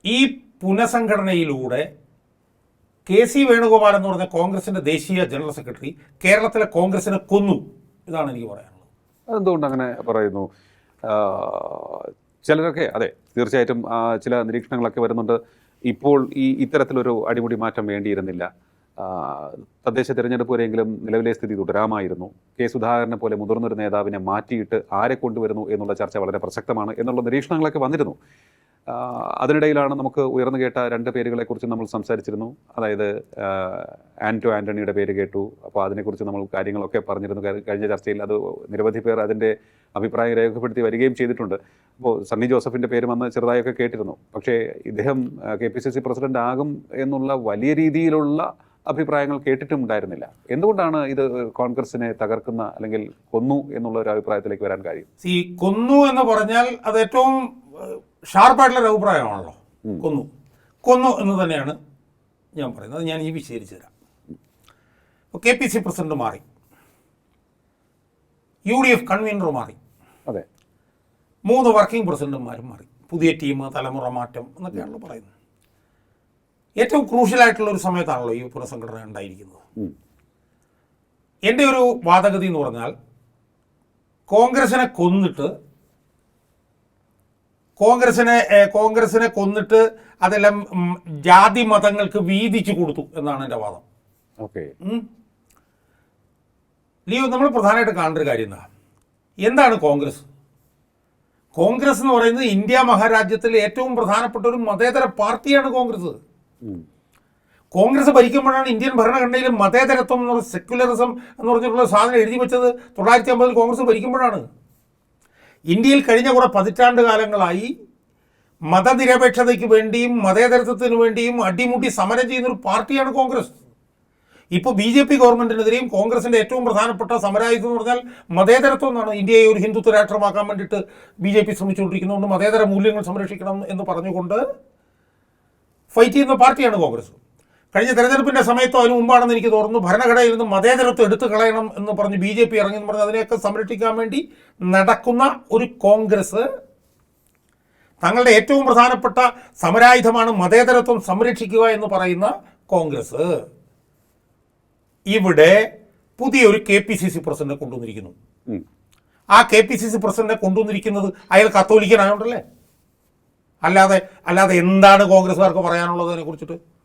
ഈ പുനഃസംഘടനയിലൂടെ K C Venugopal എന്ന് പറഞ്ഞ കോൺഗ്രസിൻ്റെ ദേശീയ ജനറൽ സെക്രട്ടറി കേരളത്തിലെ കോൺഗ്രസിനെ കൊന്നു. ഇതാണ് എനിക്ക് പറയാനുള്ളത്. അതെന്തുകൊണ്ട് അങ്ങനെ പറയുന്നു? ചിലരൊക്കെ അതെ, തീർച്ചയായിട്ടും ചില നിരീക്ഷണങ്ങളൊക്കെ വരുന്നുണ്ട്. ഇപ്പോൾ ഇത്തരത്തിലൊരു അടിമുടി മാറ്റം വേണ്ടിയിരുന്നില്ല. തദ്ദേശ തിരഞ്ഞെടുപ്പ് വരെയെങ്കിലും നിലവിലെ സ്ഥിതി തുടരാമായിരുന്നു. കെ സുധാകരനെ പോലെ മുതിർന്നൊരു നേതാവിനെ മാറ്റിയിട്ട് ആരെ കൊണ്ടുവരുന്നു എന്നുള്ള ചർച്ച വളരെ പ്രസക്തമാണ് എന്നുള്ള നിരീക്ഷണങ്ങളൊക്കെ വന്നിരുന്നു. അതിനിടയിലാണ് നമുക്ക് ഉയർന്നു കേട്ട രണ്ട് പേരുകളെക്കുറിച്ച് നമ്മൾ സംസാരിച്ചിരുന്നു. അതായത് ആൻ്റണിയുടെ പേര് കേട്ടു. അപ്പോൾ അതിനെക്കുറിച്ച് നമ്മൾ കാര്യങ്ങളൊക്കെ പറഞ്ഞിരുന്നു കഴിഞ്ഞ ചർച്ചയിൽ. അത് നിരവധി പേർ അതിൻ്റെ അഭിപ്രായം രേഖപ്പെടുത്തി വരികയും ചെയ്തിട്ടുണ്ട്. അപ്പോൾ സണ്ണി ജോസഫിൻ്റെ പേര് വന്ന് ചെറുതായൊക്കെ കേട്ടിരുന്നു. പക്ഷേ ഇദ്ദേഹം KPCC പ്രസിഡന്റ് ആകും എന്നുള്ള വലിയ രീതിയിലുള്ള അഭിപ്രായങ്ങൾ കേട്ടിട്ടും ഉണ്ടായിരുന്നില്ല. എന്തുകൊണ്ടാണ് ഇത് കോൺഗ്രസിനെ തകർക്കുന്ന അല്ലെങ്കിൽ കൊന്നു എന്നുള്ള ഒരു അഭിപ്രായത്തിലേക്ക് വരാൻ കാര്യം? കൊന്നു എന്ന് പറഞ്ഞാൽ അത് ഏറ്റവും ഷാർപ്പായിട്ടുള്ളൊരു അഭിപ്രായമാണല്ലോ. കൊന്നു എന്ന് തന്നെയാണ് ഞാൻ പറയുന്നത്. ഞാൻ ഈ വിശദീകരിച്ചു തരാം. ഇപ്പോൾ KPCC പ്രസിഡന്റ് മാറി, UDF കൺവീനർ മാറി, അതെ, 3 വർക്കിംഗ് പ്രസിഡന്റുമാരും മാറി, പുതിയ ടീം, തലമുറ മാറ്റം എന്നൊക്കെയാണല്ലോ പറയുന്നത്. ഏറ്റവും ക്രൂഷ്യലായിട്ടുള്ള ഒരു സമയത്താണല്ലോ ഈ പുനഃസംഘടന ഉണ്ടായിരിക്കുന്നത്. എൻ്റെ ഒരു വാദഗതി എന്ന് പറഞ്ഞാൽ കോൺഗ്രസിനെ കൊന്നിട്ട് അതെല്ലാം ജാതി മതങ്ങൾക്ക് വീതിച്ചു കൊടുത്തു എന്നാണ് എൻ്റെ വാദം. ഓക്കെ, ലിയോ, നമ്മൾ പ്രധാനമായിട്ട് കാണേണ്ട ഒരു കാര്യം എന്താണ് കോൺഗ്രസ്? കോൺഗ്രസ് എന്ന് പറയുന്നത് ഇന്ത്യ മഹാരാജ്യത്തിലെ ഏറ്റവും പ്രധാനപ്പെട്ട ഒരു മതേതര പാർട്ടിയാണ് കോൺഗ്രസ്. കോൺഗ്രസ് ഭരിക്കുമ്പോഴാണ് ഇന്ത്യൻ ഭരണഘടനയിൽ മതേതരത്വം എന്ന് പറഞ്ഞ സെക്യുലറിസം എന്ന് പറഞ്ഞിട്ടുള്ള സാധനം എഴുതി വെച്ചത്. 1950 കോൺഗ്രസ് ഭരിക്കുമ്പോഴാണ്. ഇന്ത്യയിൽ കഴിഞ്ഞ കുറേ പതിറ്റാണ്ട് കാലങ്ങളായി മതനിരപേക്ഷതയ്ക്ക് വേണ്ടിയും മതേതരത്വത്തിന് വേണ്ടിയും അടിമുട്ടി സമരം ചെയ്യുന്നൊരു പാർട്ടിയാണ് കോൺഗ്രസ്. ഇപ്പോൾ BJP ഗവൺമെൻറ്റിനെതിരെയും കോൺഗ്രസിൻ്റെ ഏറ്റവും പ്രധാനപ്പെട്ട സമരായുധം എന്ന് പറഞ്ഞാൽ മതേതരത്വം എന്നാണ്. ഇന്ത്യയെ ഒരു ഹിന്ദുത്വ രാഷ്ട്രമാക്കാൻ വേണ്ടിയിട്ട് BJP ശ്രമിച്ചുകൊണ്ടിരിക്കുന്നതുകൊണ്ട് മതേതര മൂല്യങ്ങൾ സംരക്ഷിക്കണം എന്ന് പറഞ്ഞുകൊണ്ട് ഫൈറ്റ് ചെയ്യുന്ന പാർട്ടിയാണ് കോൺഗ്രസ്. കഴിഞ്ഞ തെരഞ്ഞെടുപ്പിൻ്റെ സമയത്തോ അതിന് മുമ്പാണെന്ന് എനിക്ക് തോന്നുന്നു, ഭരണഘടനയിൽ നിന്ന് മതേതരത്വം എടുത്തു കളയണം എന്ന് പറഞ്ഞ് BJP ഇറങ്ങി എന്ന് പറഞ്ഞ് അതിനെയൊക്കെ സംരക്ഷിക്കാൻ വേണ്ടി നടക്കുന്ന ഒരു കോൺഗ്രസ് തങ്ങളുടെ ഏറ്റവും പ്രധാനപ്പെട്ട സമരായുധമാണ് മതേതരത്വം സംരക്ഷിക്കുക എന്ന് പറയുന്ന കോൺഗ്രസ് ഇവിടെ പുതിയൊരു KPCC പ്രസിഡന്റിനെ കൊണ്ടുവന്നിരിക്കുന്നു. ആ KPCC പ്രസിഡന്റിനെ കൊണ്ടുവന്നിരിക്കുന്നത് അയാൾ കത്തോലിക്കനായോണ്ടല്ലേ. അല്ലാതെ എന്താണ് കോൺഗ്രസ്സുകാർക്ക് പറയാനുള്ളത് അതിനെ കുറിച്ചിട്ട്?